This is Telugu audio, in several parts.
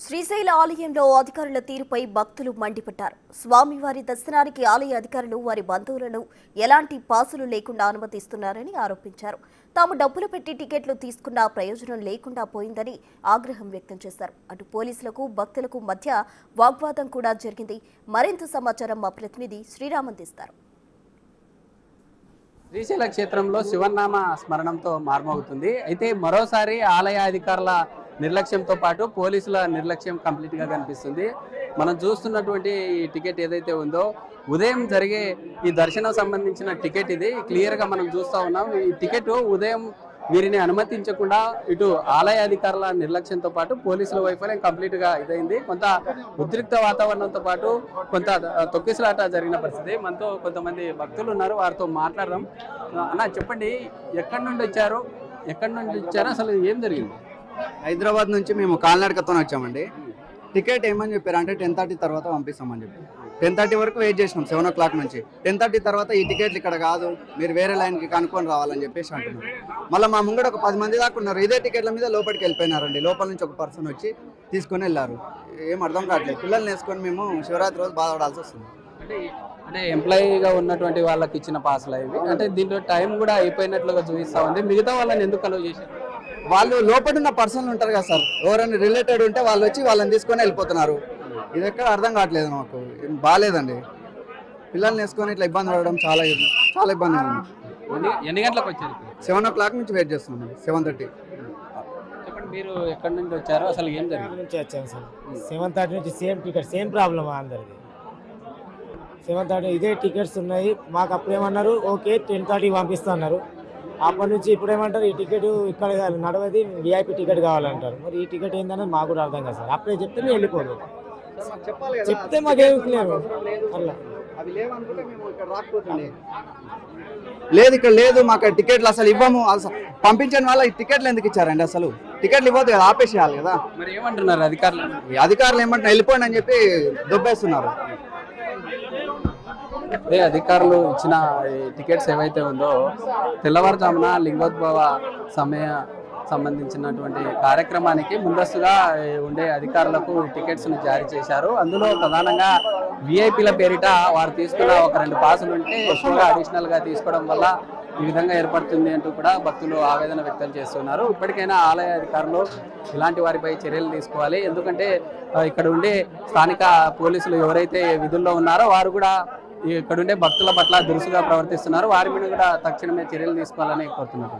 శ్రీశైల ఆలయంలో అధికారుల తీరుపై భక్తులు మండిపడ్డారు. స్వామివారి దర్శనానికి ఆలయ అధికారులు వారి బంధువులను ఎలాంటి పాసులు లేకుండా అనుమతిస్తున్నారని ఆరోపించారు. తాము డబ్బులు పెట్టి టికెట్లు తీసుకున్నా ప్రయోజనం లేకుండా పోయిందని ఆగ్రహం వ్యక్తం చేశారు. అటు పోలీసులకు భక్తులకు మధ్య వాగ్వాదం కూడా జరిగింది. మరింత సమాచారం మా ప్రతినిధి శ్రీరామ్ అందిస్తారు. శ్రీశైల క్షేత్రంలో శివనామ స్మరణంతో మార్మవుతుంది. అయితే మరోసారి ఆలయ అధికారుల నిర్లక్ష్యంతో పాటు పోలీసుల నిర్లక్ష్యం కంప్లీట్గా కనిపిస్తుంది. మనం చూస్తున్నటువంటి ఈ టికెట్ ఏదైతే ఉందో ఉదయం జరిగే ఈ దర్శనం సంబంధించిన టికెట్ ఇది క్లియర్గా మనం చూస్తూ ఉన్నాం. ఈ టికెట్ ఉదయం వీరిని అనుమతించకుండా ఇటు ఆలయ అధికారుల నిర్లక్ష్యంతో పాటు పోలీసుల వైఫల్యం కంప్లీట్గా ఇదైంది. కొంత ఉద్రిక్త వాతావరణంతో పాటు కొంత తొక్కిసలాట జరిగిన పరిస్థితి. మనతో కొంతమంది భక్తులు ఉన్నారు, వారితో మాట్లాడదాం. అన్న చెప్పండి, ఎక్కడి నుండి వచ్చారు, అసలు ఏం జరిగింది? హైదరాబాద్ నుంచి మేము కాలినడకతో వచ్చామండి. టికెట్ ఏమని చెప్పారు అంటే 10:30 తర్వాత పంపిస్తామని చెప్పి 10:30 వరకు వెయిట్ చేసినాం. 7 o'clock నుంచి 10:30 తర్వాత ఈ టికెట్లు ఇక్కడ కాదు, మీరు వేరే లైన్కి కనుక్కొని రావాలని చెప్పేసి అంటున్నారు. మళ్ళీ మా ముంగడ ఒక 10 మంది దాకా ఉన్నారు. ఇదే టికెట్ల మీద లోపలికి వెళ్ళిపోయినారండి. లోపల నుంచి ఒక పర్సన్ వచ్చి తీసుకొని వెళ్ళారు. ఏం అర్థం కావట్లేదు. పిల్లల్ని వేసుకొని మేము శివరాత్రి రోజు బాధపడాల్సి వస్తుంది. అంటే ఎంప్లాయీగా ఉన్నటువంటి వాళ్ళకి ఇచ్చిన పాసులు ఇవి. అంటే దీంట్లో టైం కూడా అయిపోయినట్లుగా చూపిస్తా ఉంది. మిగతా వాళ్ళని ఎందుకు అలౌ చేశారు? వాళ్ళు లోపల ఉన్న పర్సన్లు ఉంటారు కదా సార్, ఎవరైనా రిలేటెడ్ ఉంటే వాళ్ళు వచ్చి వాళ్ళని తీసుకొని వెళ్ళిపోతున్నారు. ఇది ఎక్కడ అర్థం కావట్లేదు, మాకు బాగాలేదండి. పిల్లల్ని వేసుకొని ఇట్లా ఇబ్బంది పడడం చాలా ఇబ్బంది ఉంది. ఎన్ని గంటలకు వచ్చారు? 7 o'clock నుంచి వెయిట్ చేస్తున్నాం. 7:30. చెప్పండి, మీరు ఎక్కడి నుంచి వచ్చారో, అసలు ఏం జరిగింది? నుంచి వచ్చాను సార్. 7:30 నుంచి సేమ్ టికెట్, సేమ్ ప్రాబ్లమ్ అందరిది. 7:30 ఇదే టికెట్స్ ఉన్నాయి. మాకు అప్పుడు ఏమన్నారు, ఓకే 10:30 పంపిస్తున్నారు. అప్పటి నుంచి ఇప్పుడు ఏమంటారు, ఈ టికెట్ ఇక్కడ నడవది, విఐపి టికెట్ కావాలంటారు. మరి ఈ టికెట్ ఏంటనేది మాకు కూడా అర్థం కాదు సార్. అప్పుడే చెప్తే మేము వెళ్ళిపోదు, చెప్తే మాకేం లేదు. అట్లా అవి లేవనుకుంటే మేము ఇక్కడ రాకపోతుంది. లేదు, ఇక్కడ లేదు, మాకు టికెట్లు అసలు ఇవ్వము. అసలు పంపించని వాళ్ళ ఈ టికెట్లు ఎందుకు ఇచ్చారండి? అసలు టికెట్లు ఇవ్వద్దు కదా, ఆపేసేయాలి కదా. మరి ఏమంటున్నారు అధికారులు? ఏమంటున్నారు, వెళ్ళిపోండి అని చెప్పి దొబ్బేస్తున్నారు. అదే అధికారులు ఇచ్చిన టికెట్స్ ఏవైతే ఉందో తెల్లవారుజామున లింగోద్భవ సమయ సంబంధించినటువంటి కార్యక్రమానికి ముందస్తుగా ఉండే అధికారులకు టికెట్స్ను జారీ చేశారు. అందులో ప్రధానంగా విఐపీల పేరిట వారు తీసుకున్న ఒక 2 పాసులు ఉంటే ఎక్కువగా అడిషనల్గా తీసుకోవడం వల్ల ఈ విధంగా ఏర్పడుతుంది అంటూ కూడా భక్తులు ఆవేదన వ్యక్తం చేస్తున్నారు. ఇప్పటికైనా ఆలయ అధికారులు ఇలాంటి వారిపై చర్యలు తీసుకోవాలి. ఎందుకంటే ఇక్కడ ఉండే స్థానిక పోలీసులు ఎవరైతే విధుల్లో ఉన్నారో వారు కూడా ఇక్కడుండే భక్తుల పట్ల దురుసుగా ప్రవర్తిస్తున్నారు. వారి మీద కూడా తక్షణమే చర్యలు తీసుకోవాలని కోరుతున్నారు.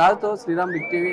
రాజుతో శ్రీరామ్, బిగ్ టీవీ.